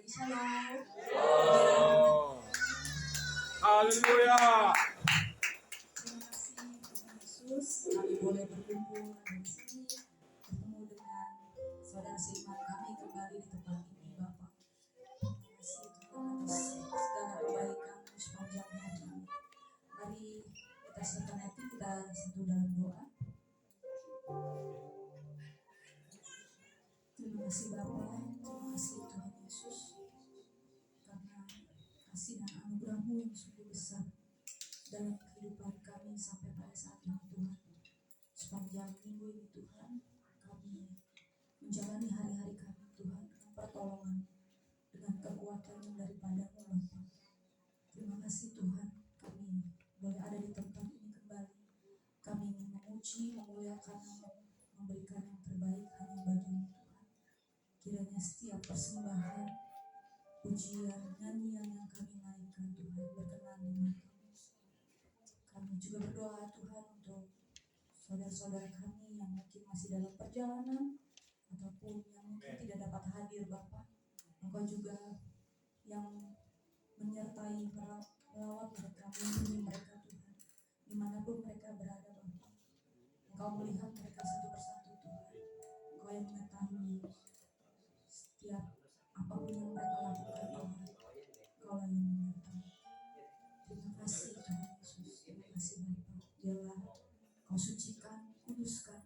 Shalom. Oh, haleluya. Terima kasih Tuhan Yesus, kami boleh berkumpul di sini bertemu dengan saudara seiman kami kembali di tempat ini, Bapak. Terima kasih Tuhan atas segala kebaikan sepanjang hari ini. Mari kita sertakan hati, kita satu dalam doa. Terima kasih Bapak, terima kasih Tuhan Yesus, karena kasih dan anugerah-Mu yang sungguh besar dalam kehidupan kami sampai pada saat ini Tuhan. Sepanjang minggu ini Tuhan, kami menjalani hari-hari kami Tuhan dengan pertolongan, dengan kekuatan yang daripada-Mu Bapa. Terima kasih Tuhan, kami boleh ada di tempat ini kembali. Kami ingin memuji, memuliakan Nama-Mu, memberikan yang terbaik hanya bagi-Mu Tuhan. Kiranya setiap persembahan, pujian, nyanyian yang kami naikkan Tuhan berkenan di mata-Mu. Kami juga berdoa Tuhan untuk saudara-saudara kami yang mungkin masih dalam perjalanan ataupun yang mungkin tidak dapat hadir Bapa. Engkau juga yang menyertai melawat mereka, melindungi mereka Tuhan, dimanapun mereka berada Bapa. Engkau melihat mereka satu persatu Tuhan. Engkau yang mengetahui setiap apapun yang mereka lakukan Tuhan. Engkau yang menyertai. Terima kasih Tuhan Yesus, terima kasih Bapa. Biarlah Kau sucikan, kuduskan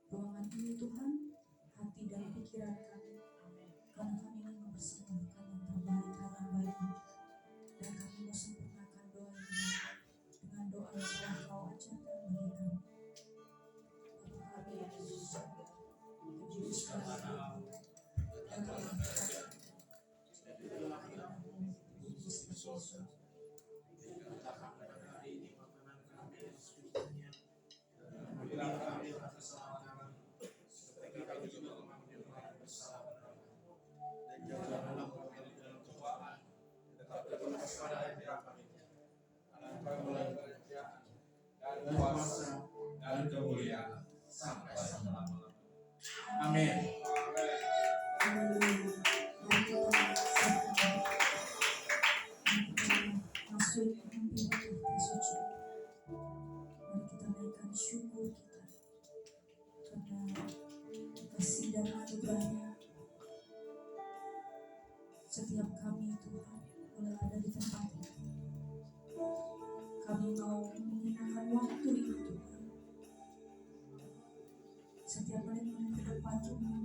ruangan ini Tuhan, hati dan pikiran kami, karena kami ingin mempersembahkan yang terbaik hanya bagi-Mu, dan kami mau sempurnakan doa ini dengan doa yang telah Kau ajarkan bagi kami. Bapa kami yang di surga, dikuduskan namamu, dan kami berkata, jadilah kehendakmu di bumi seperti di surga. Katakan pada hari ini makanan kami yang secukupnya, dan ampunilah kami atas kesalahan kami, seperti kami juga mengampuni orang yang bersalah kepada kami. Dan janganlah kami dalam cobaan, tetapi berilah kepada yang dirahmati. Karena Engkau mulai kerajaan dan kuasa dan kemuliaan sampai selama-lamanya. Amin. Masuk memimpin kita suci. Mari kita naikkan syukur kita karena kasih dan anugerah-Nya. Setiap kami Tuhan boleh ada di tempat ini. Kami mau menyenangkan waktu ini Tuhan. Setiap menit-menit ke depan Tuhan,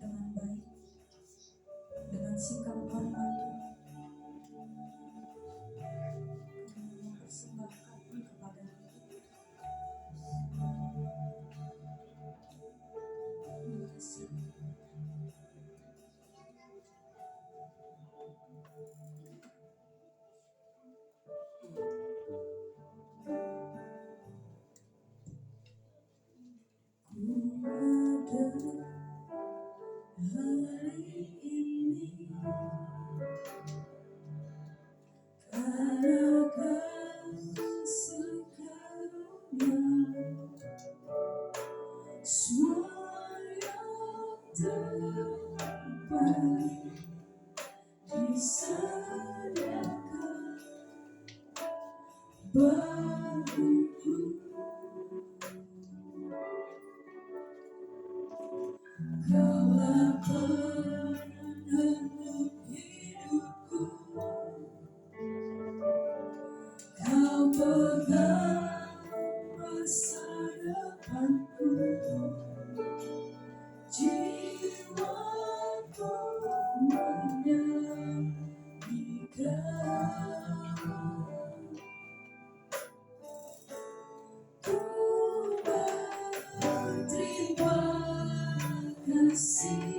dengan baik, dengan sikap hormat Tuhan, kami mempersembahkan kepada-Mu. Terima kasih. Ku ada hari ini karena kasih karunia, semua yang terbaik disediakan bagiku. Kaulah penuh hidupku, Kau pegang masa depanku, jiwaku menyanyikan. Ku berterima kasih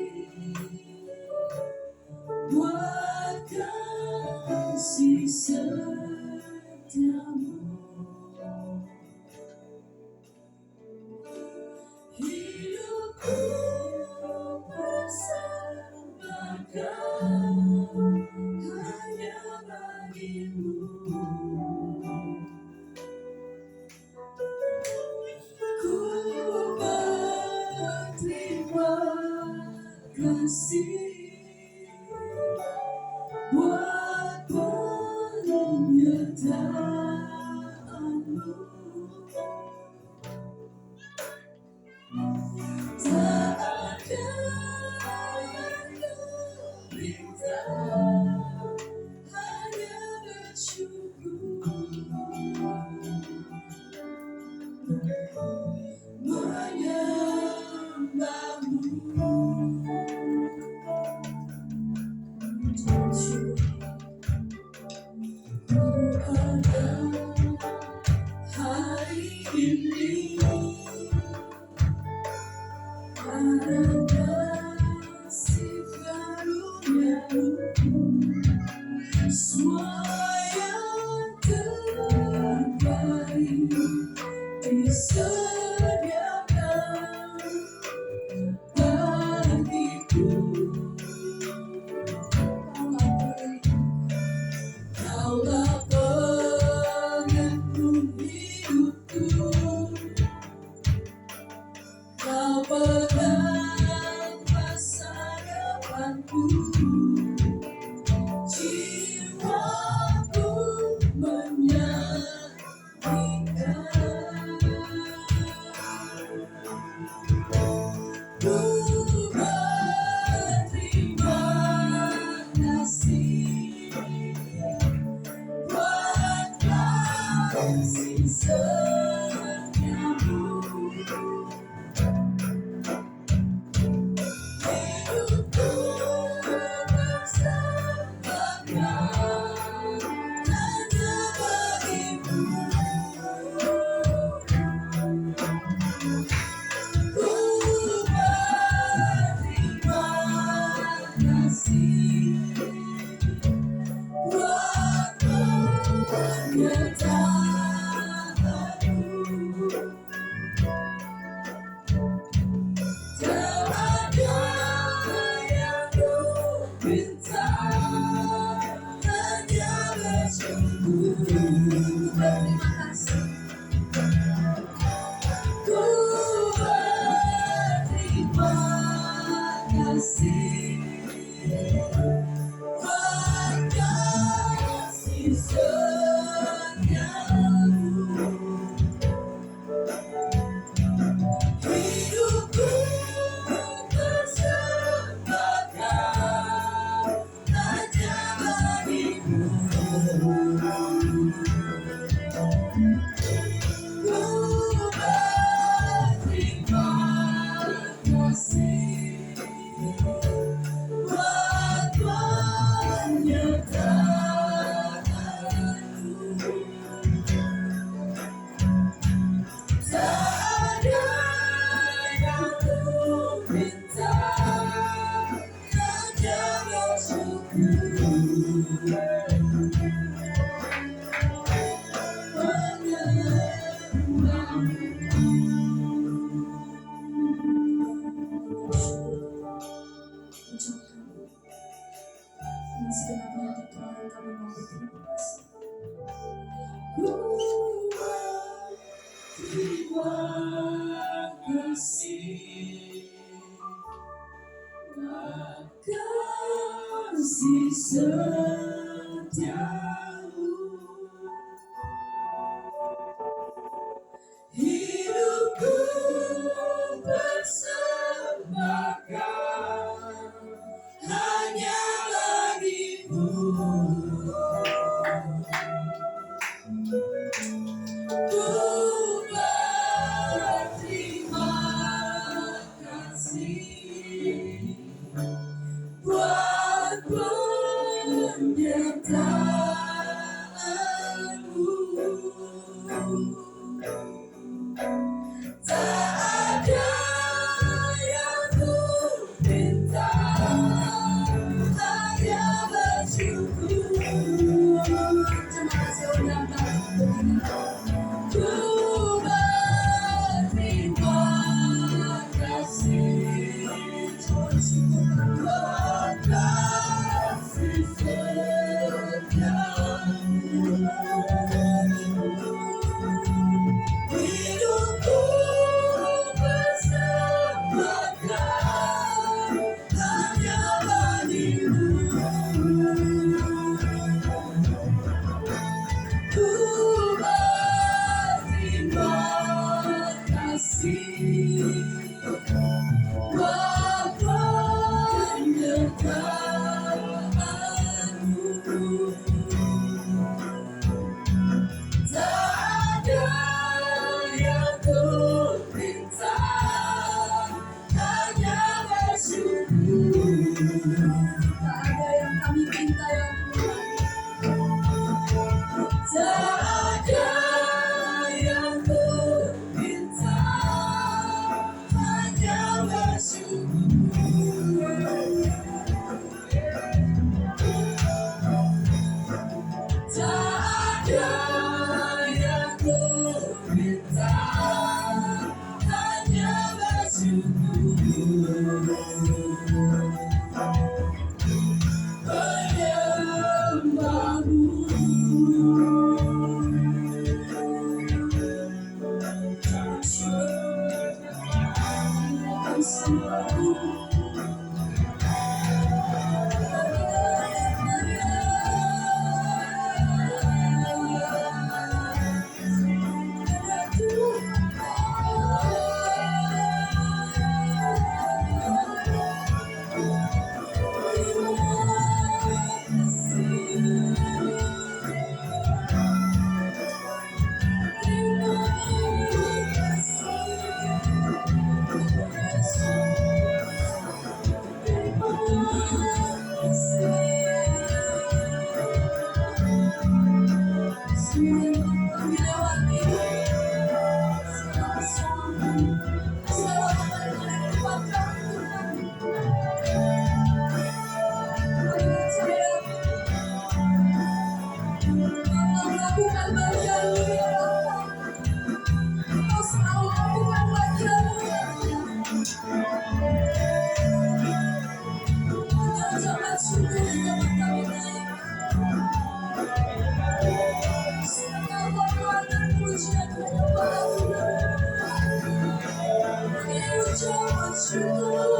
kasih buat penyertaanmu. Tak ada yang minta, hanya bersyukur menyembahmu. Ku ada hari ini karena kasih karunia-Mu, semua yang terbaik disediakan bagiku. Kaulah penentu hidupku, Kau pegang masa depanku. Jiwaku menyanyikan, ku berterima kasih buat kasih setiamu. Hidupku bersembahkan hanya bagimu. Ku berterima kasih buat penyertaanmu. Tak ada yang ku minta, hanya bersyukur. Berterima kasih. Ku berterima kasih buat kasih setiamu. Hidupku bersembahkan hanya bagimu. Ku berterima kasih buat penyertaanmu. Tak ada yang ku minta, hanya bersyukur ucapkan dengan segenap hati Tuhan, kami mau berterima kasih. Ku berterima kasih buat kasih setiamu. Hidupku bersembahkan hanya bagimu. Ku berterima kasih buat penyertaanmu. Tak ada yang ku minta, hanya bersyukur. Terima kasih udah ku berterima kasih buat kasih setiamu. Hidupku bersembahkan Lakukan bagianmu ya Allah. Kau selalu lakukan bagianmu ya Allah. Mengucapkan syukur teman kami naik. Segala hormat dan pujian kepadamu. Mengucapkan syukur.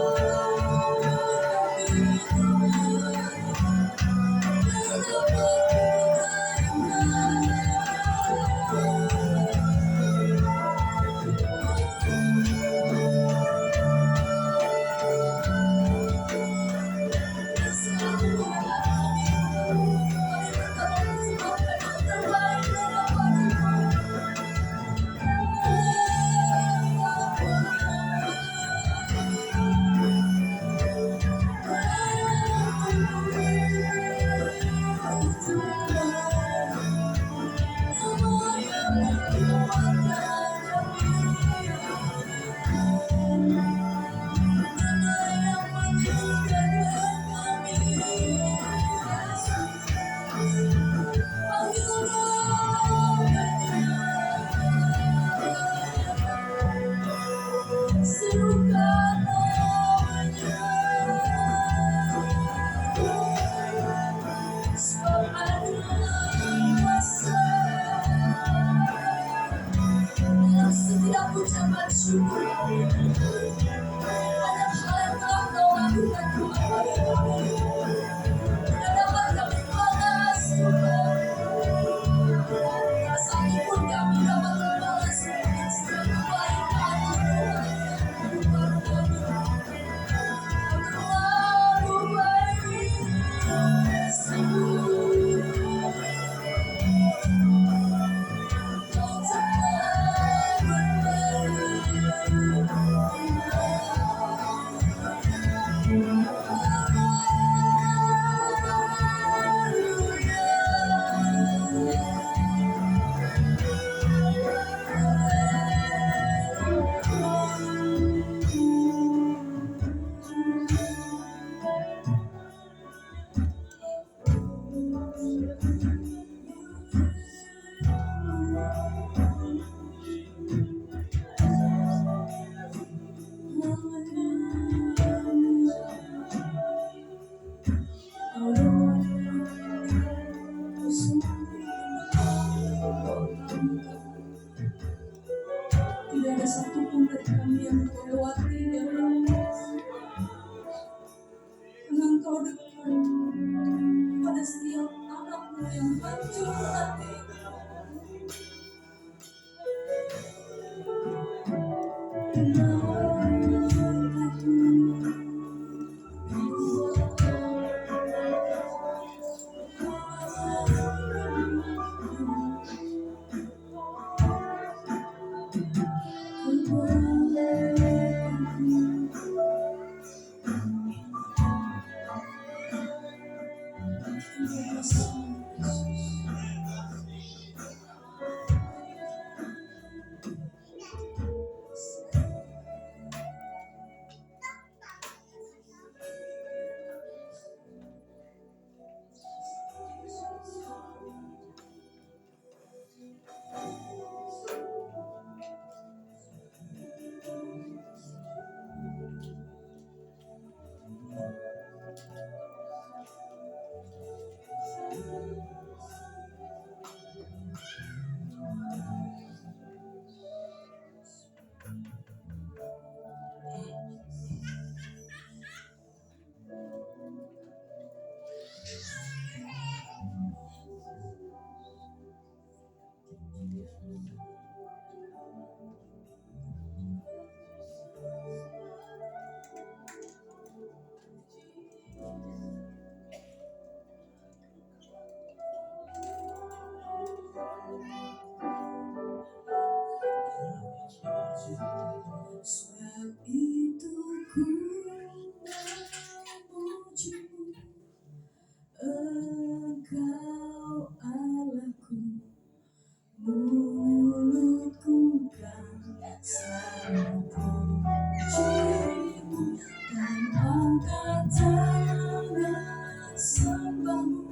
angkat tangan sembahmu,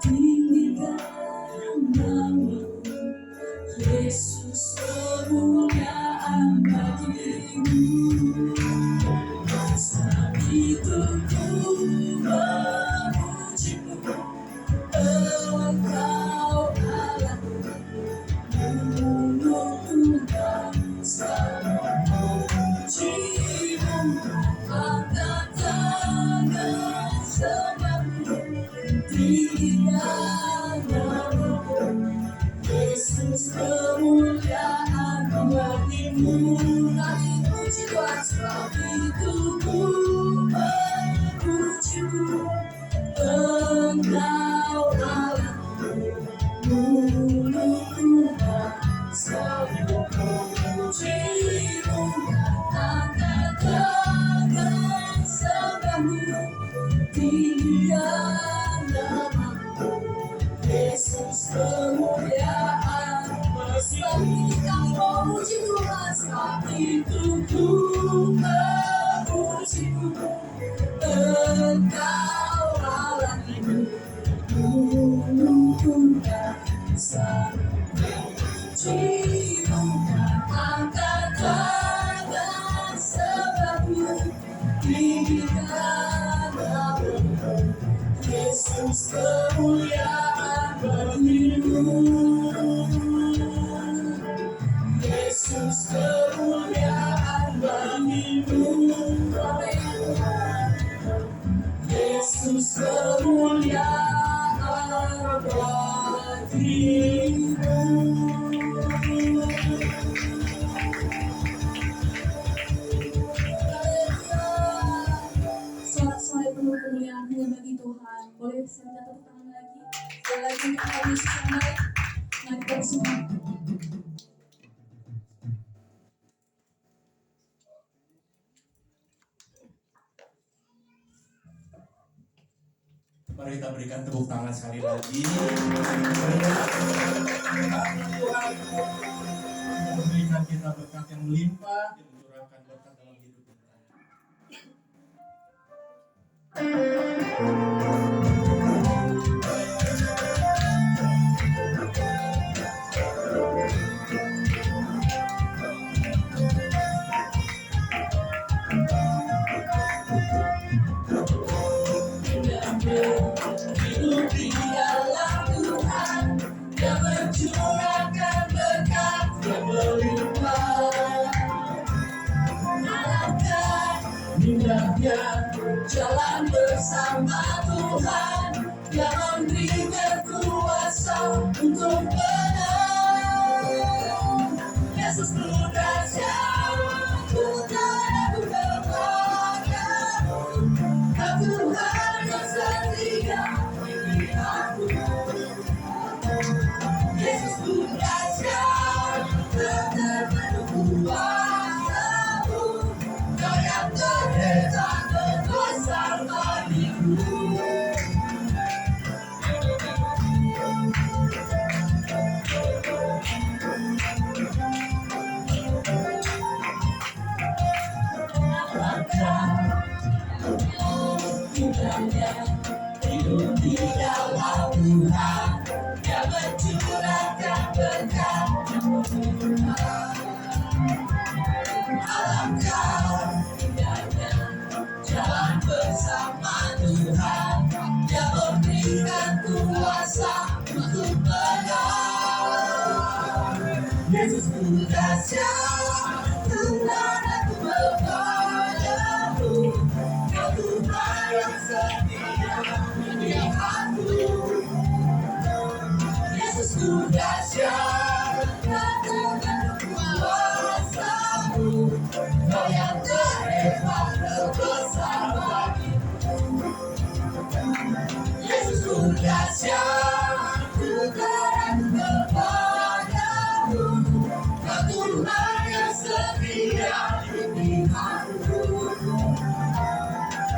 tinggikan namamu, Yesus kemuliaan bagimu. Saat itu ku memujimu, Engkau Allah, mulutku dan selalu memujimu. Angkat tangan sembahmu, tinggikan namamu, Yesus kemuliaan bagimu. Kami puji Tuhan, sebab itu ku memujimu, Engkau Allah, mulutku dan selalu memujimu. Angkat tangan sembahmu, tinggikan namamu, Yesus kemuliaan. Sebab itu kami memuji Tuhan, sebab itu ku memujimu, Engkau Allah, mulutku dan selalu memujimu. Angkat tangan sembahmu, tinggikan namamu, Yesus kemuliaan bagimu. Yesus kemuliaan bagimu. Yesus kemuliaan bagimu. Soal-soal penuh kemuliaan hanya bagi Tuhan. Boleh saya minta tepuk tangan lagi? Sekali lagi untuk Tuhan Yesus yang baik. Mari kita semua. Mari kita berikan tepuk tangan sekali lagi. Memberikan kita berkat yang melimpah, dan mencurahkan berkat dalam hidup kita. Hidup di dalam Tuhan, yang mencurahkan berkat yang melimpah. Alangkah indahnya jalan bersama Tuhan, yang memberikan kuasa untuk menang. Yesus ku dahsyat, Tuhan aku kepadamu, Kau Tuhan yang setia pilihanku. Yesus ku dahsyat, terpenuh kuasa-Mu, Kau yang terhebat terbesar bagiku. Hidup di dalam Tuhan, yang mencurahkan berkat yang melimpah. Alangkah indahnya jalan bersama Tuhan, yang memberikan kuasa untuk menang. Yesus ku dahsyat, Tuhan aku kepadamu, Kau Tuhan yang setia pilihanku. Yesus ku dahsyat, terpenuh kuasa-Mu, Kau yang terhebat terbesar bagiku. Yesus ku dahsyat, Tuhan kepadamu, Kau Tuhan yang setia pilihanku.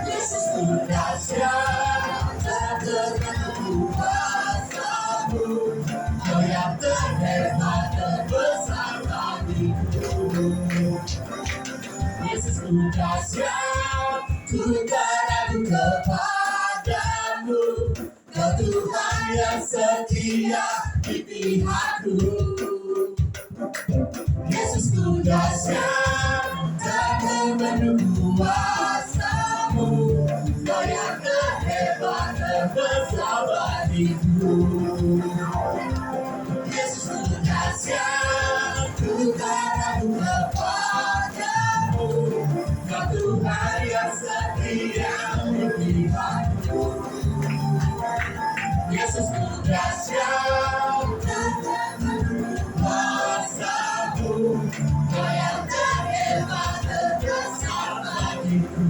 Yesus ku dahsyat, terpenuh kuasa-Mu, Kau yang terhebat terbesar bagiku. Yesus ku dahsyat. ku beradu kepadamu, Kau Tuhan yang setia di pihakku. Yesusku dahsyat dan menunggu kuasa-Mu, Kau yang terhebat terbesar bagiku. Yesusku dahsyat, ku beradu kepadamu, Kau Tuhan yang setia di pihakku. Yesusku dahsyat kuasa-Mu, Kau yang terhebat terbesar bagiku.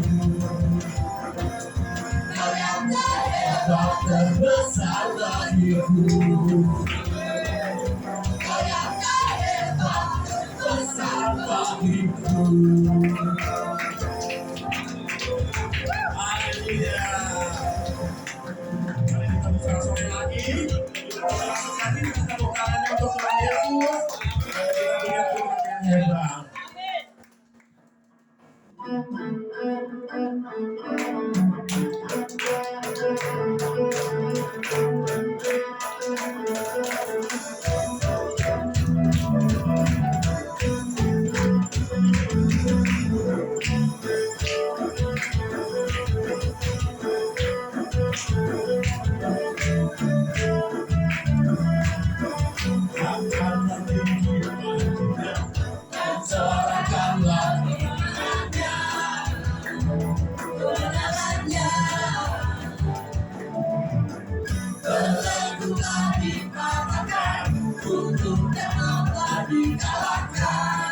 Kau yang terhebat terbesar bagiku. Kau yang terhebat terbesar bagiku. Haleluya. Mari kita bersama-sama lagi. Kita langsungkan diri, kita buka hati untuk Tuhan Yesus. Kita lihat Tuhan yang hebat. Angkatlah tinggi bajunya dan sorakanlah kebenarannya. Belenggulah dipatahkan, untuk dan Allah dikalahkan.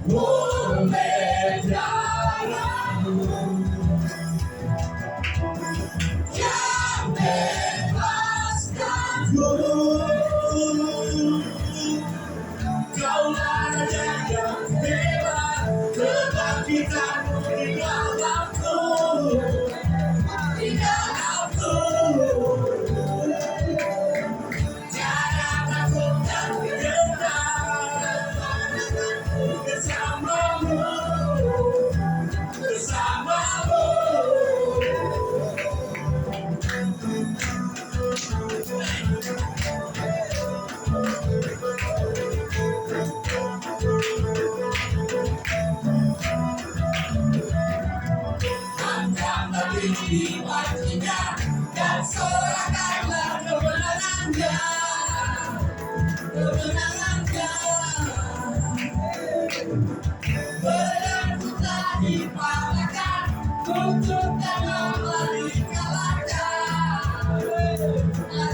Oleh darah-Mu yang bebaskanku. Kaulah Raja yang hebat, kebangkitan-Mu di dalamku, di dalamku. Tiada takut dan gentar, bersama-Mu, bersama-Mu. Angkatlah tinggi bajunya dan sorakanlah kebenarannya, kebenarannya. Belenggulah dipatahkan, untuk dan Allah dikalahkan,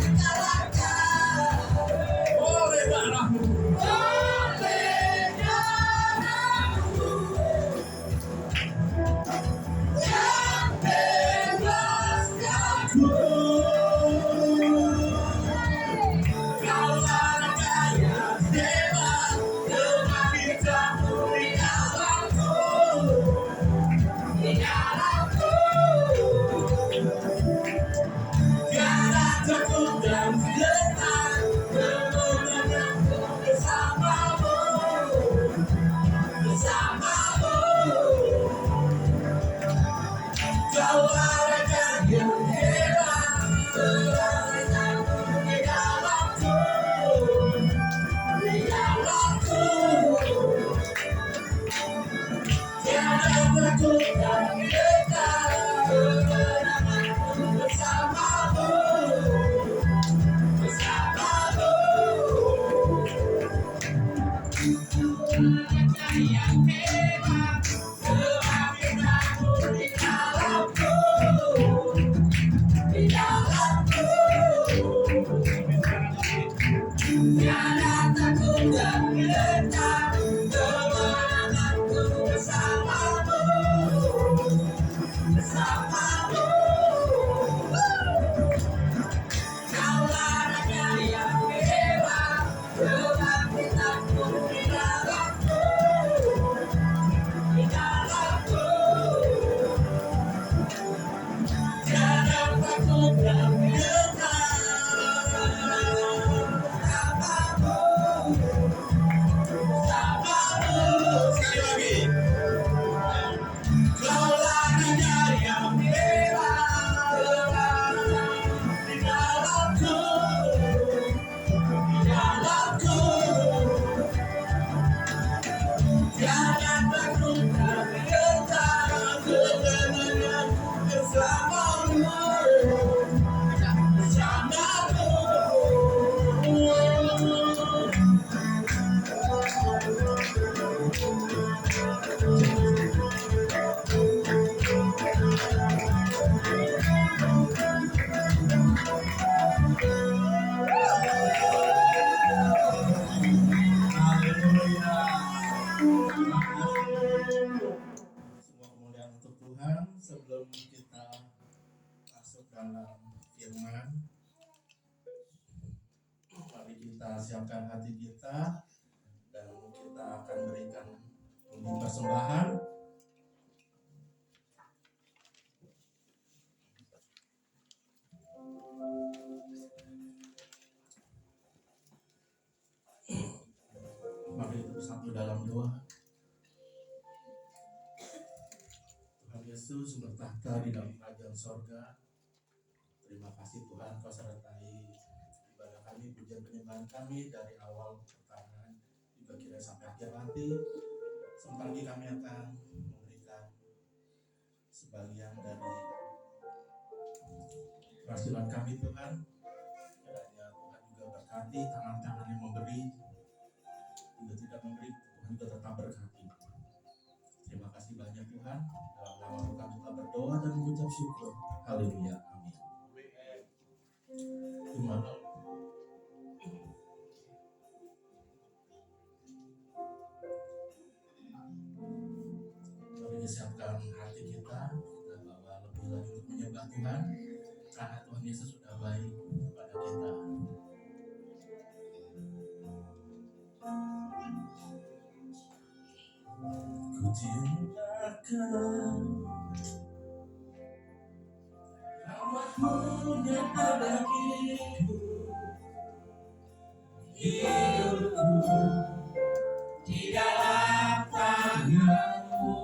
dikalahkan. Oleh darah-Mu, oleh darah-Mu yang bebaskanku. Kaulah Raja yang hebat, kebangkitan-Mu di dalamku, di dalamku. Tiada takut dan gentar, kemenanganku bersama-Mu, bersama-Mu. Kaulah Raja yang hebat, kebangkitan-Mu di dalamku, di dalamku. Tiada takut dan gentar, kemenanganku bersama-Mu, bersama-Mu. Raja yang hebat, kebangkitan-Mu di dalamku, di dalamku. Tiada takut dan gentar, kemenanganku bersama-Mu, bersama-Mu. Kaulah Raja yang hebat, kebangkitan-Mu di dalamku, Semua kemuliaan untuk Tuhan. Sebelum kita masuk dalam firman, mari kita siapkan hati kita dan kita akan berikan pundi persembahan. Mari kita bersatu dalam doa. Tuhan Yesus bertahta di dalam kerajaan sorga. Terima kasih Tuhan, Kau sertai ibadah kami, pujian penyembahan kami dari awal pertengahan juga kira sampai akhir nanti. Sebentar lagi kami akan memberikan sebagian dari penghasilan kami Tuhan. Kiranya Tuhan juga berkati tangan-tangan yang memberi, juga tidak memberi, Tuhan juga tetap berkati. Terima kasih banyak Tuhan. Dalam nama kami telah berdoa dan mengucap syukur. Haleluya. Amin. Gimana? Mari siapkan hati kita bawa lebih lagi untuk menyembah Tuhan, karena Tuhan Yesus sudah baik kepada kita. Ku cintakan rahmat-Mu nyata bagiku, hidupku di dalam tangan-Mu.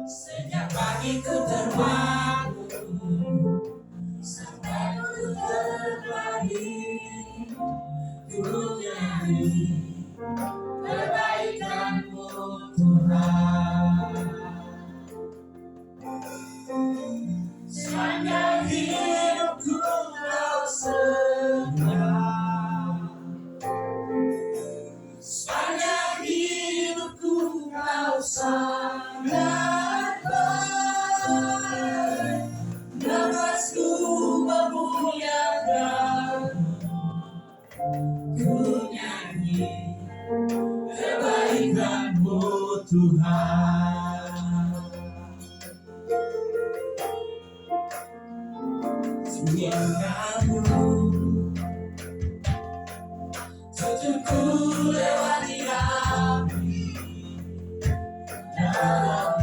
Sejak pagi ku terbangun sampai ku terpagi, ku nyanyi kebaikan-Mu Tuhan. Sepanjang hidupku Kau setia, sepanjang hidupku Kau sangat baik. Nafasku memuliakan, ku nyanyi kebaikan-Mu Tuhan. Suaramu tuturku lewati api, dalam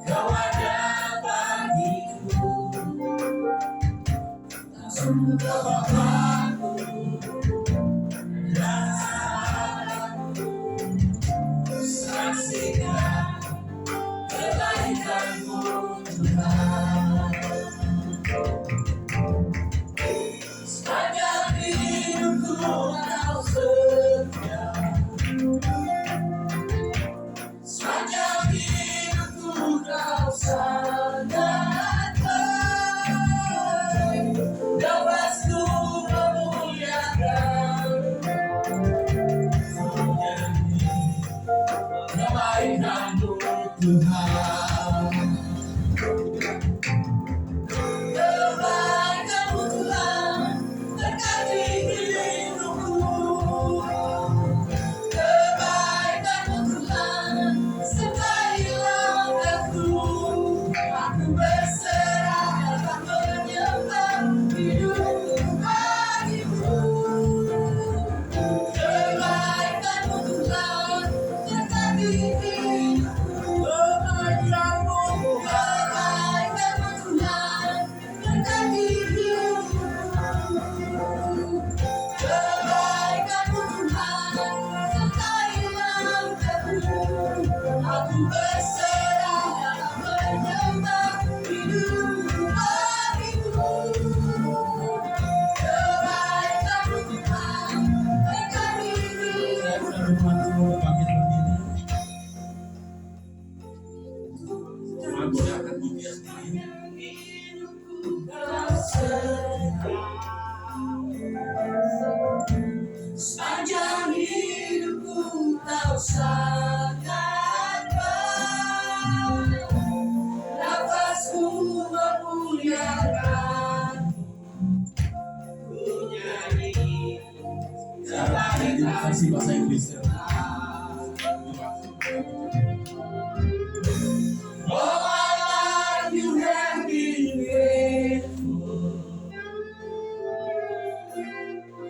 Kau ada bagiku. Langsung ke Bapa-Ku dan salahku, saksikan kebaikan-Mu Tuhan. Sepanjang hidupku Kau setia, sepanjang hidupku Kau sangat baik. Nafasku memuliakan, ku nyanyi kebaikan-Mu Tuhan. Kebaikan-Mu Tuhan berkati hidupku. Kebaikan-Mu Tuhan sertai langkahku. Aku berserah dan menyembah hidupku bagimu. Kebaikan-Mu Tuhan berkati hidupku. Kebaikan-Mu Tuhan berkati hidupku. Kebaikan-Mu Tuhan sertai langkahku. Aku berserah dalam menyembah hidupku bagimu. Kebaikan-Mu Tuhan berkati hidupku. Aku akan membiarkan hidupku Kau setia, sepanjang hidupku Kau sangat baik. Nafasku memuliakan, ku nyanyi kebaikan-Mu Thank you, sir. All my life you have been faithful.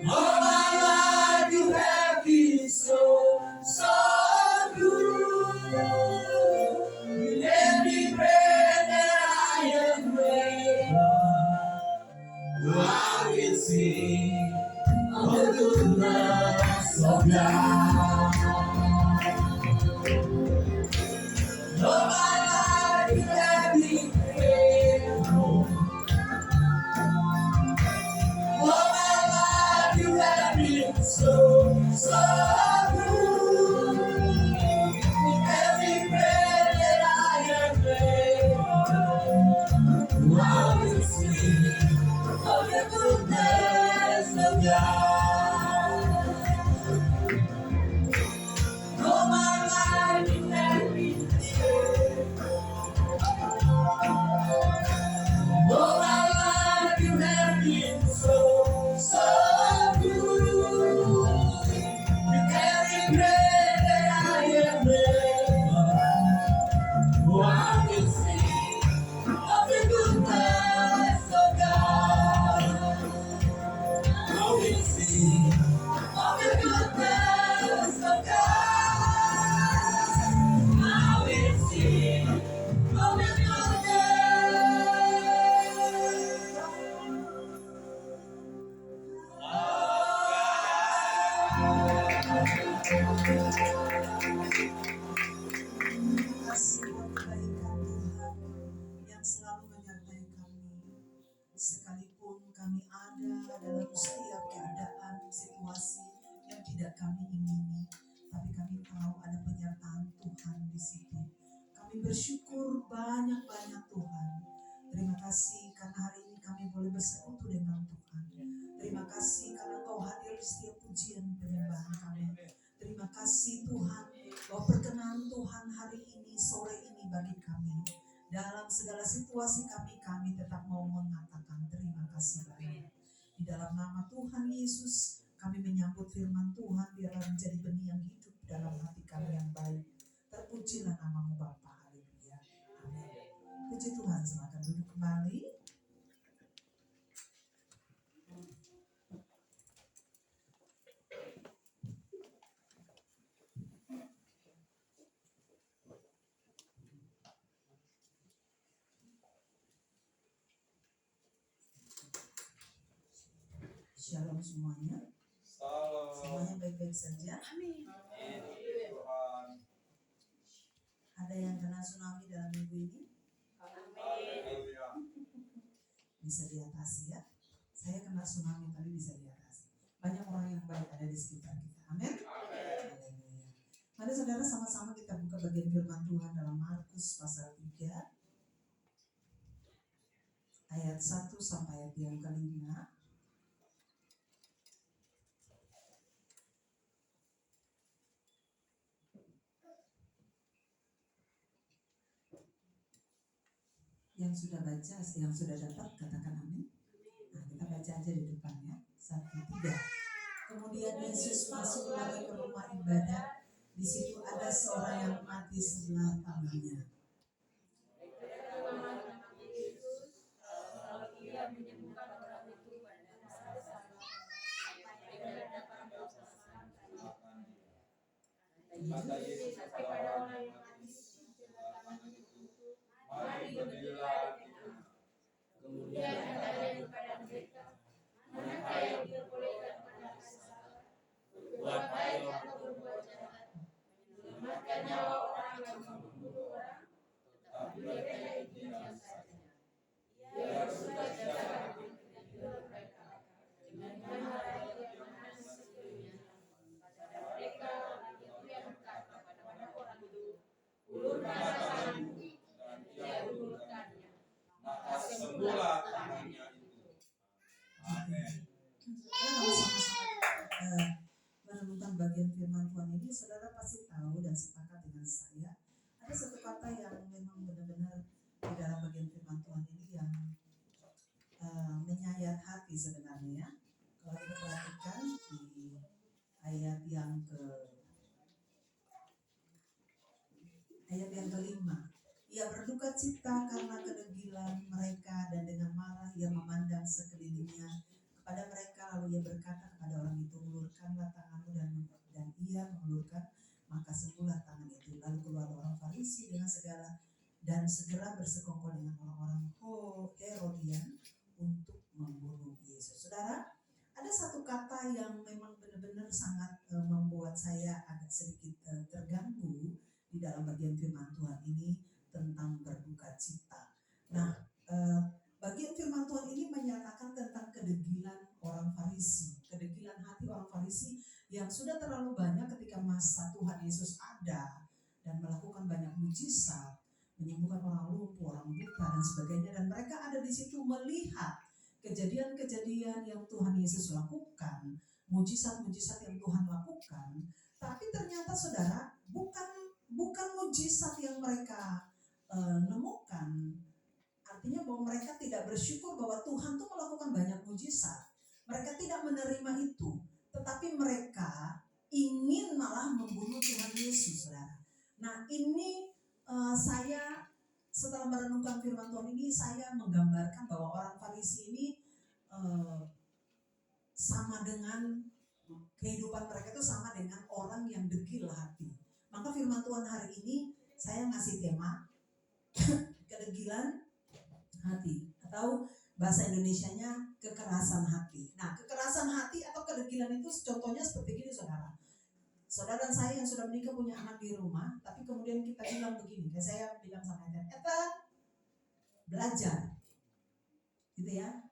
All my life you have been so good. In every breath that I am able, I will sing of the goodness of God. All my life you have been faithful. All my life you have been so good. In every breath that I am able, I will sing of the goodness of God. All my life you have been faithful. All my life you have been so good. With every breath that I am able, I will sing of the goodness of God. I will sing of the goodness of God. I will sing of the Kasih dan kebaikan Tuhan yang selalu menyertai kami. Sekalipun kami ada dalam setiap keadaan, situasi yang tidak kami ingini, tapi kami tahu ada penyertaan Tuhan di situ. Kami bersyukur banyak-banyak Tuhan. Terima kasih karena hari ini kami boleh bersekutu dengan Tuhan. Terima kasih karena Engkau hadir di setiap pujian penyembahan kami. Terima kasih Tuhan bahwa perkenan Tuhan hari ini, sore ini bagi kami. Dalam segala situasi kami tetap mau mengatakan terima kasih Bapak. Di dalam nama Tuhan Yesus, kami menyambut firman Tuhan biarlah menjadi benih yang hidup dalam hati kami yang baik. Terpujilah namamu Bapa. Haleluya. Amin. Puji Tuhan, silakan duduk kembali. Shalom semuanya. Salam. Semuanya baik-baik saja. Tuhan. Ada yang kena tsunami dalam minggu ini? Haleluya. Bisa diatasi ya. Saya kena tsunami tapi bisa diatasi. Banyak orang yang baik ada di sekitar kita. Amin. Haleluya. Mari saudara sama-sama kita buka bagian firman Tuhan dalam Markus pasal 3 ayat 1 sampai ayat yang ke-5. Yang sudah baca, yang sudah dapat katakan amin. Nah, kita baca aja di depan ya. 1, 3. Kemudian Yesus masuk lagi ke rumah ibadat. Di situ ada seorang yang mati sebelah tangannya. Kata Yesus kepada orang yang mati sebelah kanan itu, mari berdirilah di sana. Kemudian katanya kepada mereka, manakah yang diperbolehkan pada Kaisar, berbuat baik atau berbuat jahat, menyelamatkan nyawa orang atau membunuh orang, tetapi mereka itu diam saja. Ia harus berjaga dengan kedua mereka, dengan marah yang panas sekelilingnya. Pada mereka orang itu yang berkata kepada orang itu, ulurkanlah tanganmu, dan ia ulurkannya. Maka sembuhlah tangannya itu. Amin. Kalau sama-sama merenungkan bagian firman Tuhan ini, saudara pasti tahu dan sepakat dengan saya. Ada satu kata yang memang benar-benar di dalam bagian firman Tuhan ini yang menyayat hati sebenarnya ya. Kalau kita perhatikan di ayat yang kelima. Ia berduka cita karena kedegilan mereka, dan dengan marah ia memandang sekelilingnya kepada mereka, lalu ia berkata kepada orang itu, ulurkanlah tanganmu, dan ia mengulurkan, maka sembuhlah tangan itu. Lalu keluar orang Farisi dengan segera bersekongkol dengan orang-orang Herodian untuk membunuh Yesus. Saudara, ada satu kata yang memang benar-benar sangat membuat saya agak sedikit terganggu di dalam bagian firman Tuhan ini tentang berduka cita. Nah, bagian firman Tuhan ini menyatakan tentang kedegilan orang Farisi, kedegilan hati orang Farisi yang sudah terlalu banyak ketika masa Tuhan Yesus ada dan melakukan banyak mujizat, menyembuhkan orang lumpuh, orang buta dan sebagainya, dan mereka ada di situ melihat kejadian-kejadian yang Tuhan Yesus lakukan, mujizat-mujizat yang Tuhan lakukan, tapi ternyata saudara bukan mujizat yang mereka nemukan. Artinya bahwa mereka tidak bersyukur bahwa Tuhan tuh melakukan banyak mujizat. Mereka tidak menerima itu, tetapi mereka ingin malah membunuh Tuhan Yesus, saudara. Nah, ini saya setelah merenungkan firman Tuhan ini, saya menggambarkan bahwa orang Farisi ini sama dengan kehidupan mereka itu sama dengan orang yang degil hati. Maka firman Tuhan hari ini saya ngasih tema kedegilan hati, atau bahasa Indonesianya kekerasan hati. Nah, kekerasan hati atau kedegilan itu contohnya seperti gini, saudara. Saudara dan saya yang sudah menikah punya anak di rumah, tapi kemudian kita bilang begini, kayak saya bilang sama Ethan, belajar, gitu ya.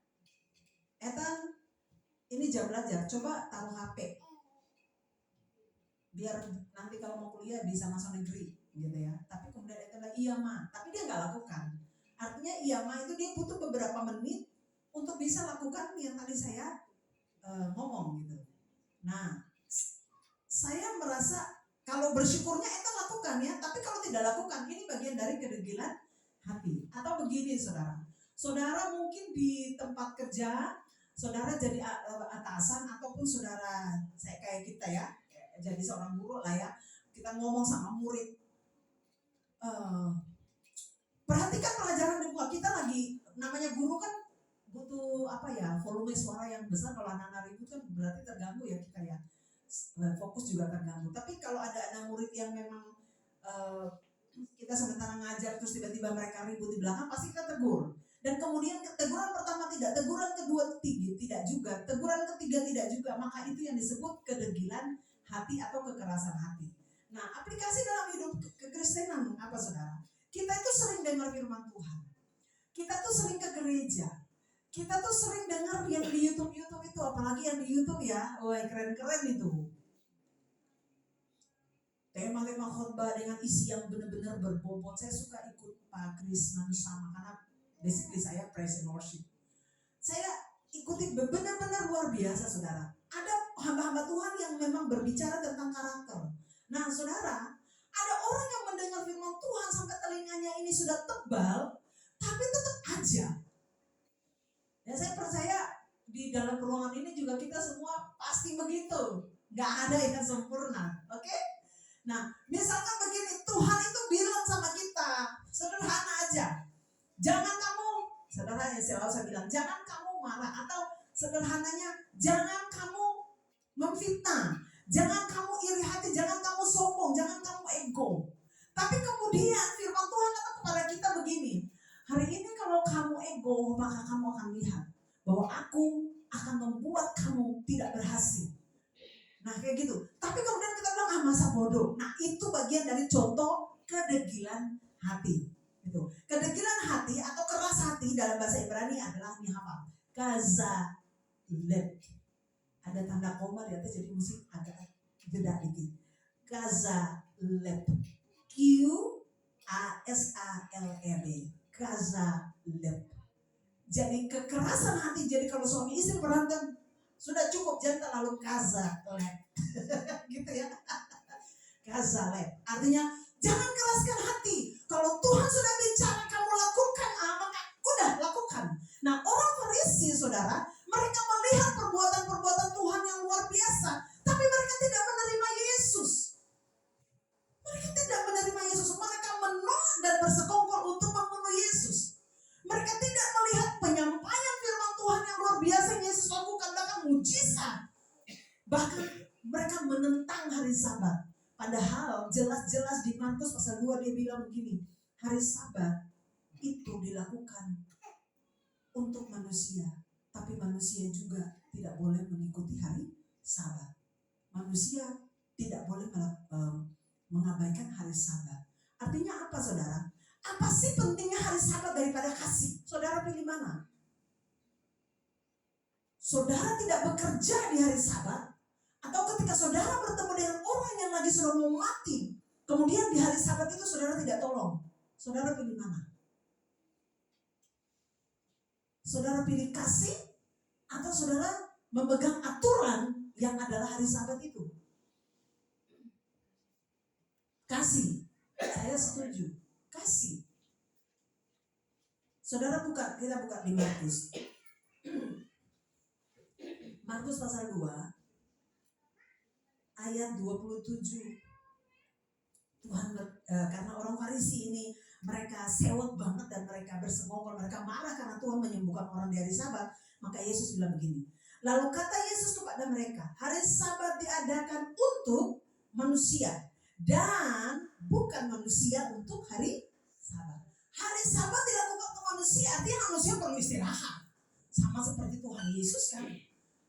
Ethan, ini jam belajar, coba taruh HP, biar nanti kalau mau kuliah bisa masuk negeri, gitu ya. Tapi kemudian Ethan bilang, iya ma, tapi dia nggak lakukan. Artinya iya ma itu dia butuh beberapa menit untuk bisa lakukan yang tadi saya ngomong gitu. Nah, saya merasa kalau bersyukurnya itu lakukan ya, tapi kalau tidak lakukan, ini bagian dari kedegilan hati. Atau begini saudara, saudara mungkin di tempat kerja, saudara jadi atasan, ataupun saudara saya kayak kita ya, jadi seorang guru lah ya, kita ngomong sama murid, perhatikan pelajaran di muka kita lagi, namanya guru kan butuh volume suara yang besar. Kalau anak-anak ribut kan berarti terganggu ya kita ya, fokus juga terganggu. Tapi kalau ada anak murid yang memang kita sementara ngajar terus tiba-tiba mereka ribut di belakang, pasti kita tegur. Dan kemudian teguran pertama tidak, teguran kedua tidak juga, teguran ketiga tidak juga. Maka itu yang disebut kedegilan hati atau kekerasan hati. Nah, aplikasi dalam hidup kekristenan apa saudara? Kita itu sering dengar firman Tuhan, kita tuh sering ke gereja, kita tuh sering dengar yang di YouTube itu, apalagi yang di YouTube ya, keren-keren itu. Tema-tema khotbah dengan isi yang benar-benar berbobot. Saya suka ikut Pak Krisnan sama, karena basically saya praise and worship. Saya ikuti benar-benar luar biasa saudara. Ada hamba-hamba Tuhan yang memang berbicara tentang karakter. Nah saudara, ada orang yang mendengar firman Tuhan sampai telinganya ini sudah tebal, tapi tetap aja. Ya saya percaya di dalam ruangan ini juga kita semua pasti begitu. Gak ada yang sempurna, oke? Nah misalkan begini, Tuhan itu bilang sama kita, sederhana aja. Jangan kamu, saudara yang selalu saya bilang, jangan kamu marah. Atau sederhananya, jangan kamu memfitnah, jangan kamu iri hati, jangan kamu sombong, jangan kamu ego. Tapi kemudian firman Tuhan kata kepada kita begini, hari ini kalau kamu ego, maka kamu akan lihat bahwa aku akan membuat kamu tidak berhasil. Nah kayak gitu. Tapi kemudian kita bilang, masa bodoh. Nah itu bagian dari contoh kedegilan hati. Itu. Kedegilan hati atau keras hati dalam bahasa Ibrani adalah ini apa? Kazaleb. Ada tanda koma di atas, jadi mesti agak jeda dikit. Kazaleb. Q-A-S-A-L-E-B. Kazaleb. Jadi kekerasan hati. Jadi kalau suami istri berantem, sudah cukup, jangan terlalu kazaleb. Gitu ya. Kazaleb. Artinya jangan keraskan hati. Kalau Tuhan sudah bicara kamu lakukan, maka udah lakukan. Nah orang Farisi saudara, mereka melihat perbuatan-perbuatan Tuhan yang luar biasa, tapi mereka Padahal jelas-jelas di Markus pasal 2 dia bilang begini, hari Sabat itu dilakukan untuk manusia, tapi manusia juga tidak boleh mengikuti hari Sabat. Manusia tidak boleh mengabaikan hari Sabat. Artinya apa, saudara? Apa sih pentingnya hari Sabat daripada kasih? Saudara pilih mana? Saudara tidak bekerja di hari Sabat, atau ketika saudara bertemu dengan orang yang lagi sudah mau mati, kemudian di hari Sabat itu saudara tidak tolong. Saudara pilih mana? Saudara pilih kasih, atau saudara memegang aturan yang adalah hari Sabat itu? Kasih. Saya setuju. Kasih. Saudara kita buka di Markus. Markus pasal 2 ayat 27. Karena orang Farisi ini mereka sewot banget dan mereka bersengokol, mereka marah karena Tuhan menyembuhkan orang di hari Sabat. Maka Yesus bilang begini. Lalu kata Yesus kepada mereka, hari Sabat diadakan untuk manusia dan bukan manusia untuk hari Sabat. Hari Sabat dilakukan untuk manusia, artinya manusia perlu istirahat. Sama seperti Tuhan Yesus kan,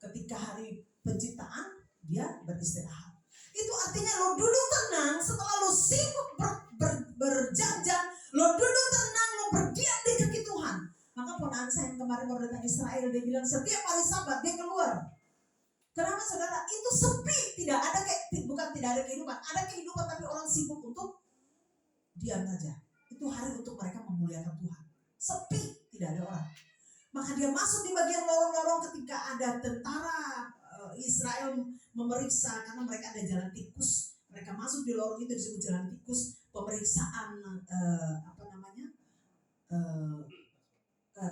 ketika hari penciptaan dia beristirahat. Itu artinya lo dulu tenang setelah lo sibuk berjam-jam, lo dulu tenang, lo berdiam di kaki Tuhan. Maka ponakan saya yang kemarin baru datang Israel, dia bilang setiap hari Sabat dia keluar. Kenapa, saudara? Itu sepi, bukan tidak ada kehidupan, ada kehidupan tapi orang sibuk untuk diam saja. Itu hari untuk mereka memuliakan Tuhan. Sepi, tidak ada orang. Maka dia masuk di bagian lorong-lorong ketika ada tentara Israel memeriksa, karena mereka ada jalan tikus. Mereka masuk di lorong itu disebut jalan tikus, pemeriksaan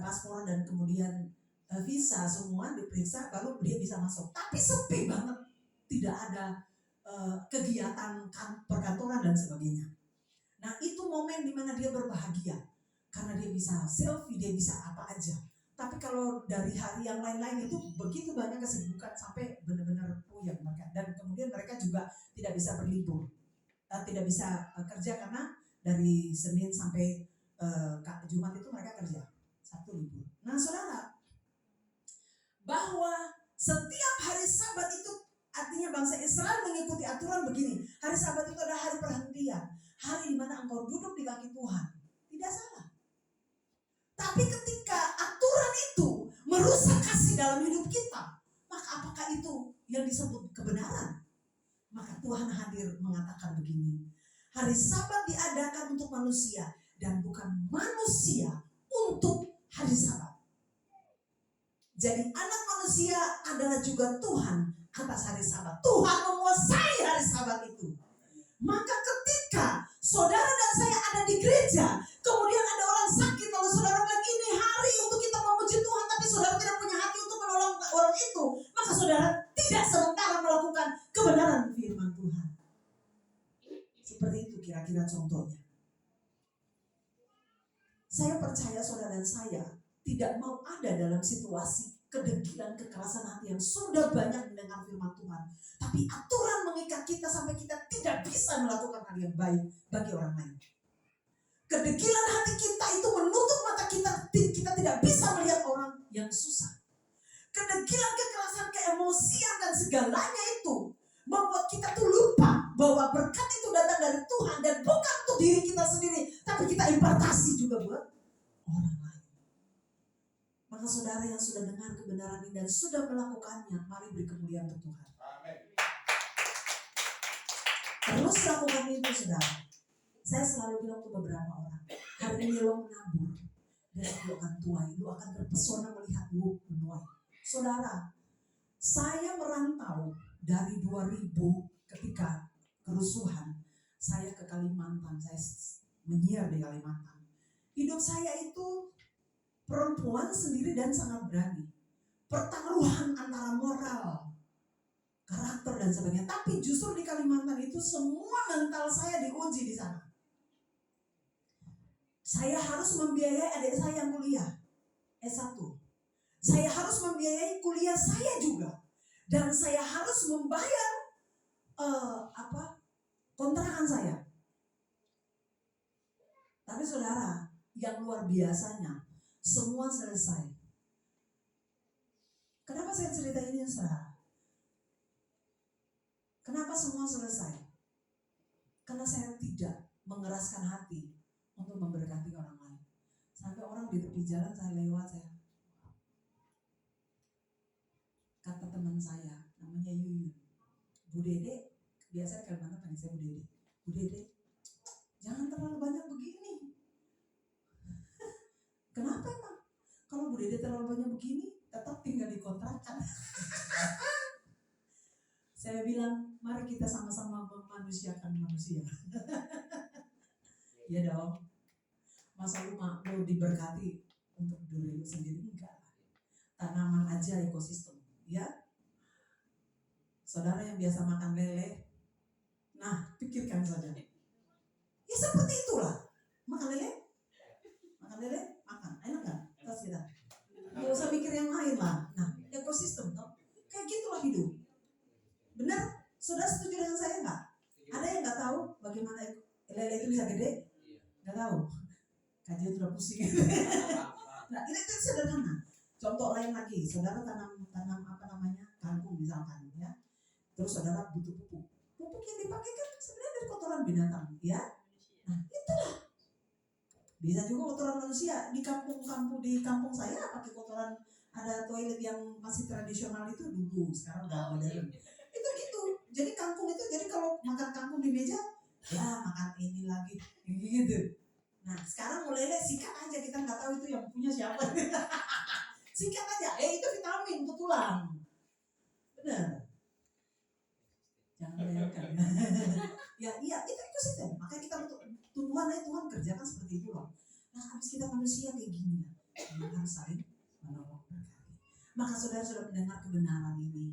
paspor dan kemudian visa semua diperiksa baru dia bisa masuk. Tapi sepi banget, tidak ada kegiatan perkantoran dan sebagainya. Nah itu momen dimana dia berbahagia karena dia bisa selfie, dia bisa apa aja. Tapi kalau dari hari yang lain-lain itu begitu banyak kesibukan sampai benar-benar puyeng mereka. Dan kemudian mereka juga tidak bisa berlibur, tidak bisa kerja karena dari Senin sampai Jumat itu mereka kerja, Sabtu libur. Nah saudara, bahwa setiap hari Sabat itu artinya bangsa Israel mengikuti aturan begini. Hari Sabat itu adalah hari perhentian, hari di mana engkau duduk di kaki Tuhan. Tidak salah. Tapi ketika aturan itu merusak kasih dalam hidup kita, maka apakah itu yang disebut kebenaran? Maka Tuhan hadir mengatakan begini, hari Sabat diadakan untuk manusia dan bukan manusia untuk hari Sabat. Jadi anak manusia adalah juga Tuhan atas hari Sabat. Tuhan menguasai hari Sabat itu. Maka ketika saudara dan saya ada di gereja, kemudian ada orang sakit, lalu saudara bilang ini hari untuk kita memuji Tuhan, tapi saudara tidak punya hati untuk menolong orang itu, maka saudara tidak sementara melakukan kebenaran firman Tuhan. Seperti itu kira-kira contohnya. Saya percaya saudara dan saya tidak mau ada dalam situasi kedegilan, kekerasan hati yang sudah banyak mendengar firman Tuhan, tapi aturan mengikat kita sampai kita tidak bisa melakukan hal yang baik bagi orang lain. Kedegilan hati kita itu menutup mata kita tidak bisa melihat orang yang susah. Kedegilan, kekerasan, keemosian dan segalanya itu membuat kita tuh lupa bahwa berkat itu datang dari Tuhan dan bukan untuk diri kita sendiri, tapi kita impartasi juga buat orang lain. Maka saudara yang sudah dengar kebenaran ini dan sudah melakukannya, mari beri kemuliaan untuk Tuhan. Amin. Terus lakukan itu, saudara. Saya selalu bilang ke beberapa orang, hari ini lo menabur, besok lo akan tuai, lo akan terpesona melihat lo menuai. Saudara, saya merantau dari 2000 ketika kerusuhan, saya ke Kalimantan, saya menyiar di Kalimantan. Hidup saya itu perempuan sendiri dan sangat berani. Pertaruhan antara moral, karakter dan sebagainya. Tapi justru di Kalimantan itu semua mental saya diuji di sana. Saya harus membiayai adik saya yang kuliah S1. Saya harus membiayai kuliah saya juga. Dan saya harus membayar yang luar biasanya, semua selesai. Kenapa saya cerita ini, saudara? Kenapa semua selesai? Karena saya tidak mengeraskan hati untuk memberkati orang lain. Sampai orang di tepi jalan saya lewat, saya kata teman saya, namanya Yuyun, Bu Dede, biasa Kalimantan panggil saya Bu Dede. Bu Dede, jangan terlalu banyak begini. Kenapa emang? Kalau Bu Dede terlalu banyak begini, tetap tinggal di kontrakan. Saya bilang, mari kita sama-sama memanusiakan manusia. Ya dong. Masa lu mau diberkati untuk diri lu sendiri? Enggak. Tanaman aja ekosistem. Ya. Saudara yang biasa makan lele, nah pikirkan saja. Ya seperti itulah. Makan lele? Makan lele? Makan. Enak gak? Terus kita. Gak usah mikir yang lain lah. Nah, ekosistem toh. Kayak gitulah hidup. Benar? Saudara setuju dengan saya nggak? Ada yang nggak tahu bagaimana lele itu bisa gede? Nggak tahu. Kajian sudah pusing. Nah, ini itu sederhana. Contoh lain lagi, saudara tanam apa namanya, kangkung misalkan, ya. Terus saudara butuh pupuk. Pupuk yang dipakai kan sebenarnya dari kotoran binatang, ya. Nah, itulah. Bisa juga kotoran manusia. Di kampung saya pakai kotoran, ada toilet yang masih tradisional itu dulu, sekarang udah modern. Itu gitu. Jadi kangkung itu, jadi kalau makan kangkung di meja, ya makan ini lagi, gitu. Nah sekarang mulai sikat aja, kita nggak tahu itu yang punya siapa. Sikat aja, itu vitamin untuk tulang. Benar. Jangan bayangkan. Ya iya, itu ekosistem. Makanya kita untuk tumbuhan aja Tuhan kerjakan seperti itu loh. Nah habis kita manusia kayak gini lah, harus saling menolong berkati. Maka saudara sudah mendengar kebenaran ini.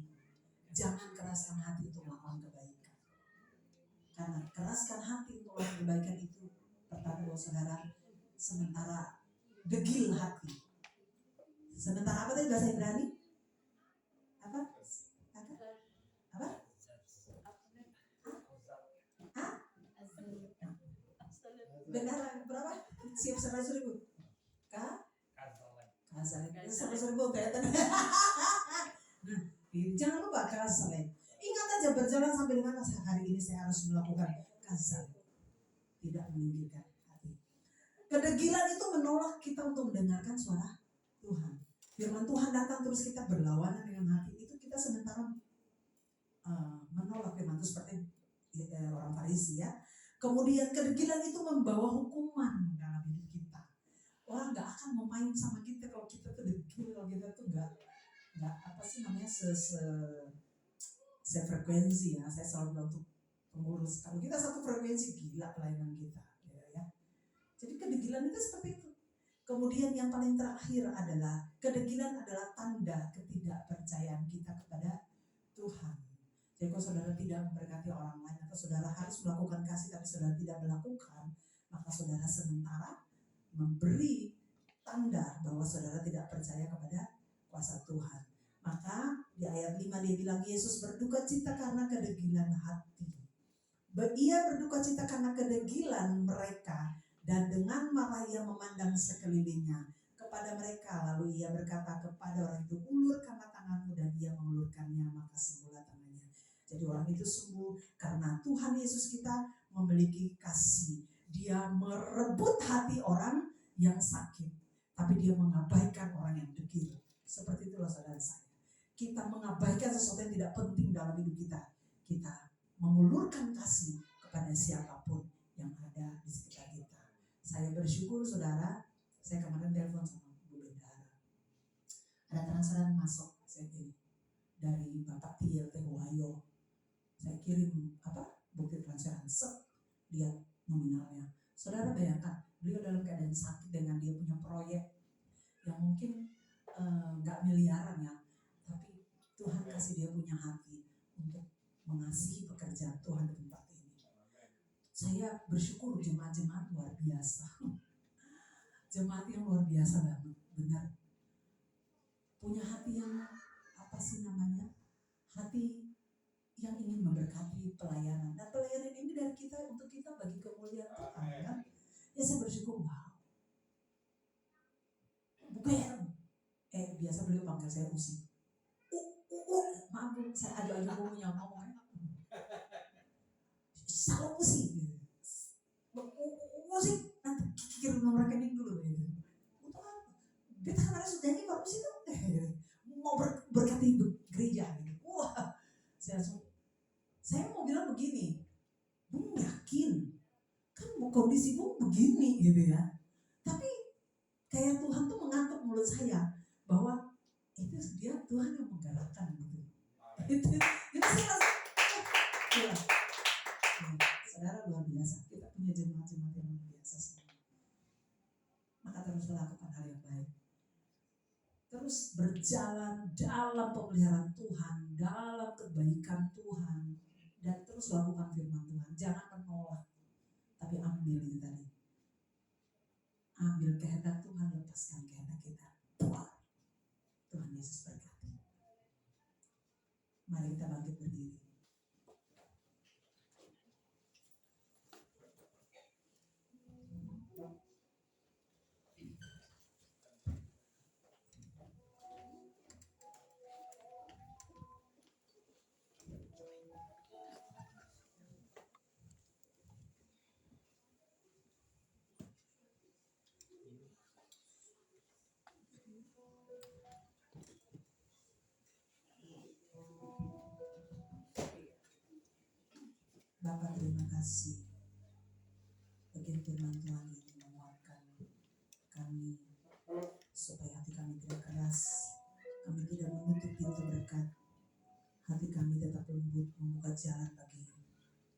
Jangan keraskan hati untuk melakukan kebaikan. Karena keraskan hati untuk melakukan kebaikan itu, pertama saudara, sementara degil hati. Sementara apa tadi bahasa Ibrani? Apa? Benar berapa? Siap 100.000. Kasar 100.000 kelihatan. Nah, jangan lupa kasar. Ingat aja, berjalan sampai dengan hari ini saya harus melakukan kasar. Tidak meninggikan hati. Kedegilan itu menolak kita untuk mendengarkan suara Tuhan. Firman Tuhan datang terus kita berlawanan dengan hati itu, kita sementara menolak firman itu seperti orang Farisi, ya. Kemudian kedegilan itu membawa hukuman dalam hidup kita. Orang nggak akan mau main sama kita kalau kita tuh degil, kalau kita tuh nggak apa sih namanya sefrekuensi, ya. Saya selalu bilang untuk pengurus, kalau kita satu frekuensi, gila pelayanan kita, ya. Jadi kedegilan itu seperti itu. Kemudian yang paling terakhir adalah kedegilan adalah tanda ketidakpercayaan kita kepada Tuhan. Jadi kalau saudara tidak memberkati orang lain, atau saudara harus melakukan kasih tapi saudara tidak melakukan, maka saudara sementara memberi tanda bahwa saudara tidak percaya kepada kuasa Tuhan. Maka di ayat 5 dia bilang, Yesus berduka cita karena kedegilan hati. Ia berduka cita karena kedegilan mereka, dan dengan marah ia memandang sekelilingnya kepada mereka. Lalu ia berkata kepada orang itu, ulurkanlah tanganmu, dan ia mengulurkannya, maka sembuhlah tangannya. Jadi orang itu sembuh karena Tuhan Yesus kita memiliki kasih. Dia merebut hati orang yang sakit, tapi dia mengabaikan orang yang degil. Seperti itulah saudara saya. Kita mengabaikan sesuatu yang tidak penting dalam hidup kita. Kita mengulurkan kasih kepada siapapun yang ada di sekitar kita. Saya bersyukur saudara, saya kemarin telepon sama Bu Bendara. Ada transferan masuk saya kirim dari Bapak Tiel Tehuayo. Saya kirim bukti transferan, lihat nominalnya. Saudara bayangkan, beliau dalam keadaan sakit dengan dia punya proyek yang mungkin nggak miliaran, ya, tapi Tuhan kasih dia punya hati untuk mengasihi pekerjaan Tuhan di tempat ini. Saya bersyukur jemaat-jemaat luar biasa. Jemaat yang luar biasa banget, benar. Punya hati yang hati yang ingin memberkati pelayanan. Dan pelayanan ini dari kita, untuk kita, bagi kemuliaan Tuhan, kan? Ya saya bersyukur, wow. Biasa beliau panggil saya Usi. Maaf Bu, saya adu-adu ngomongnya ngomongnya. Salam Usi. Usi, nanti kirim nomor rekening dulu. Untuk apa? Beta kemarin sudah nyanyi Pak Usi tuh. Mau berkati gereja. Wah, saya mau bilang begini. Bung yakin, kan kondisi Bung begini gitu ya. Tapi kayak Tuhan tuh mengatur mulut saya bahwa itu dia Tuhan yang menggerakkan gitu. Itu saya rasa, ya, saudara luar biasa. Kita punya jemaat-jemaat yang luar biasa semua. Maka terus lakukan hal yang baik. Terus berjalan dalam pemeliharaan Tuhan, dalam kebaikan Tuhan, dan terus lakukan firman Tuhan. Jangan menolak, tapi ambil itu tadi. Ambil kehendak Tuhan, lepaskan kehendak kita. Tuhan Yesus berkati. Mari kita bangkit berdiri. Bapak terima kasih. Bagian firman Tuhan ini menguatkan kami supaya hati kami tidak keras, kami tidak menutup pintu berkat, hati kami tetap lembut membuka jalan bagi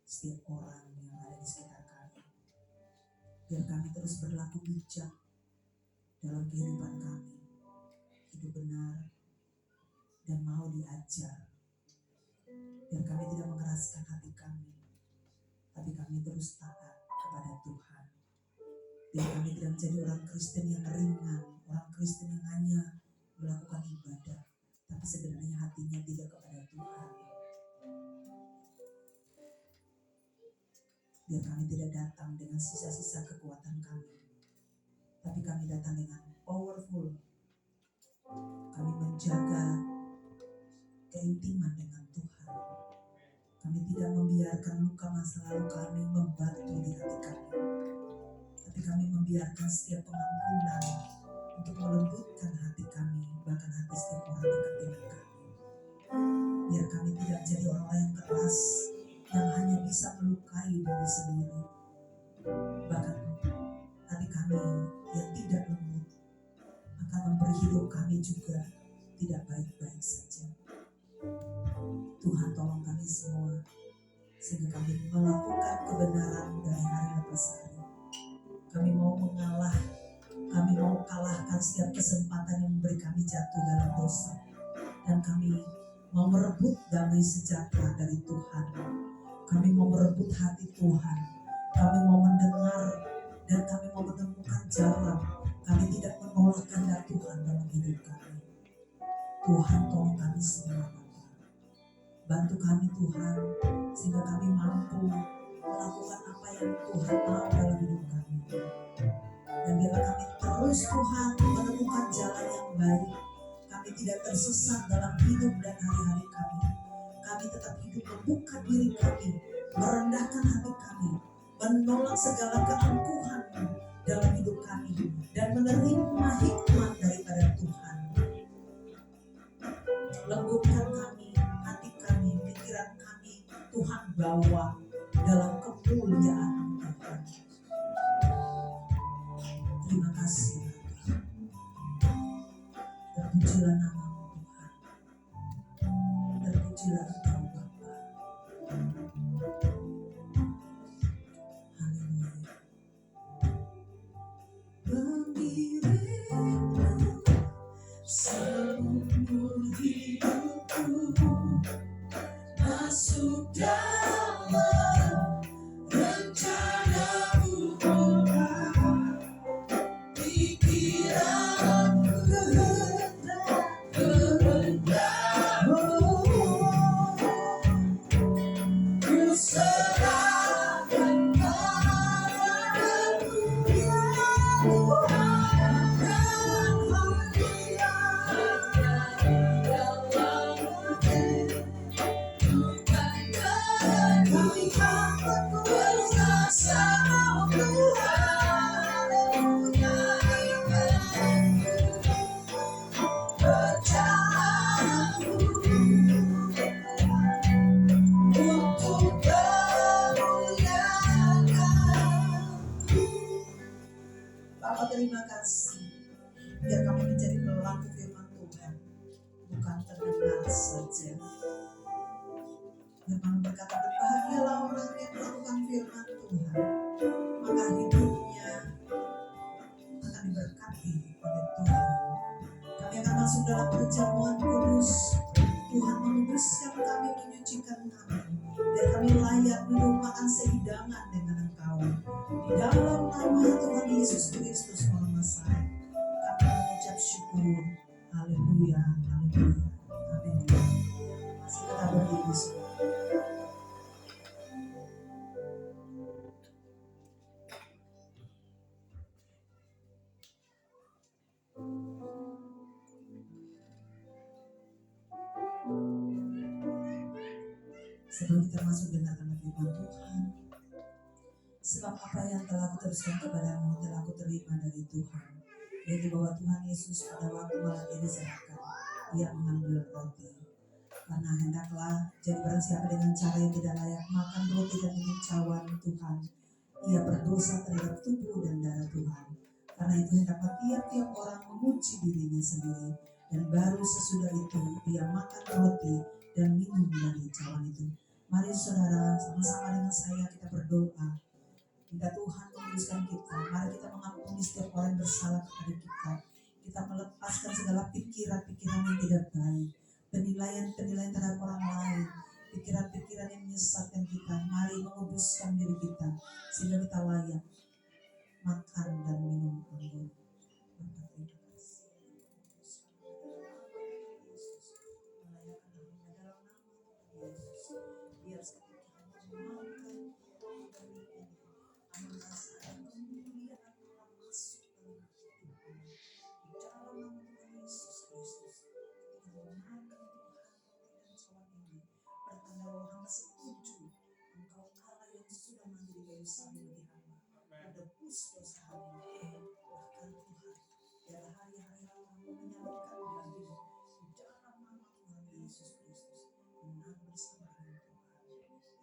setiap orang yang ada di sekitar kami. Biar kami terus berlaku bijak dalam kehidupan kami, hidup benar dan mau diajar. Biar kami tidak mengeraskan hati kami, tapi kami terus taat kepada Tuhan. Biar kami tidak menjadi orang Kristen yang ringan, orang Kristen yang hanya melakukan ibadah, tapi sebenarnya hatinya tidak kepada Tuhan. Biar kami tidak datang dengan sisa-sisa kekuatan kami, tapi kami datang dengan powerful. Kami menjaga keintiman dengan Tuhan. Kami tidak membiarkan luka masa lalu kami membatu di hati kami, tapi kami membiarkan setiap pengampunan untuk melembutkan hati kami, bahkan hati setiap orang dekat dengan kami. Biar kami tidak jadi orang yang keras, yang hanya bisa melukai diri sendiri, bahkan hati kami yang tidak lembut akan memberi hidup kami juga tidak baik-baik saja. Tuhan tolong kami semua sehingga kami melakukan kebenaran dari hari lepas hari. Kami mau mengalah, kami mau kalahkan setiap kesempatan yang memberi kami jatuh dalam dosa, dan kami mau merebut damai sejahtera dari Tuhan. Kami mau merebut hati Tuhan, kami mau mendengar dan kami mau menemukan jalan. Kami tidak menolak kehendak Tuhan dalam hidup kami. Tuhan tolong kami semua. Bantu kami Tuhan, sehingga kami mampu melakukan apa yang Tuhan mau dalam hidup kami. Dan biarlah kami terus Tuhan menemukan jalan yang baik. Kami tidak tersesat dalam hidup dan hari-hari kami. Kami tetap hidup membuka diri kami, merendahkan hati kami, menolak segala keangkuhan dalam hidup kami, dan menerima hikmat daripada Tuhan. Lembutkan kami, hati kami, pikiran kami, Tuhan bawa dalam kemuliaan Tuhan. Terima kasih Bapa. Terpujilah nama-Mu Tuhan. Terpujilah Engkau Bapa. Haleluya. Pendirimu seumur hidupku, masuk dalam rencana-Mu Tuhan. Bersama Tuhan, berjalan untuk kemuliaan. Bapa, terima kasih biar kami menjadi pelaku firman Tuhan, bukan pendengar saja. Firman berkata, berbahagialah orang yang melakukan firman Tuhan, maka hidupnya akan diberkati oleh Tuhan. Kami akan masuk dalam perjamuan kudus. Tuhan menguduskan kami, menyucikan kami, biar kami layak duduk makan sehidangan dengan Engkau. Di dalam nama Tuhan Yesus Kristus Maha Messiah, kami mengucap syukur. Haleluya, haleluya, amin. Masih kita berdiri semua. Sebelum kita masuk dengarkan firman Tuhan, sebab apa yang telah kuteruskan kepadamu telah kuterima dari Tuhan, yaitu bahwa Tuhan Yesus pada waktu malam ia diserahkan, ia mengambil roti. Karena hendaklah jadi barang siapa dengan cara yang tidak layak makan roti dan minum cawan Tuhan, ia berdosa terhadap tubuh dan darah Tuhan. Karena itu hendaklah tiap-tiap orang memuji dirinya sendiri, dan baru sesudah itu ia makan roti dan minum dari cawan itu. Mari saudara, sama-sama dengan saya kita berdoa. Minta Tuhan menguduskan kita. Mari kita mengampuni setiap orang yang bersalah kepada kita. Kita melepaskan segala pikiran-pikiran yang tidak baik, penilaian-penilaian terhadap orang lain, pikiran-pikiran yang menyesatkan kita. Mari menguduskan diri kita sehingga kita layak makan dan minum anggur. Terima kasih. Biar setiap kita memakan merasakan kemuliaan Allah masuk dalam hidup kami. Di dalam nama Tuhan Yesus Kristus, kita memakan Tuhan dan cawan ini, bertanda bahwa hamba setuju Engkau Allah yang sudah mati di kayu salib bagi hamba, menebus dosa hamba. Bahkan Tuhan, biarlah hari-hari hamba menyalurkan daging di dalam nama Tuhan Yesus Kristus, menang bersama dengan Tuhan.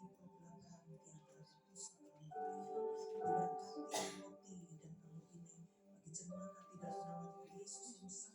Itu belakang tiada pusat diberkati roti dan anggur ini bagi jemaat di dalam nama Tuhan Yesus yang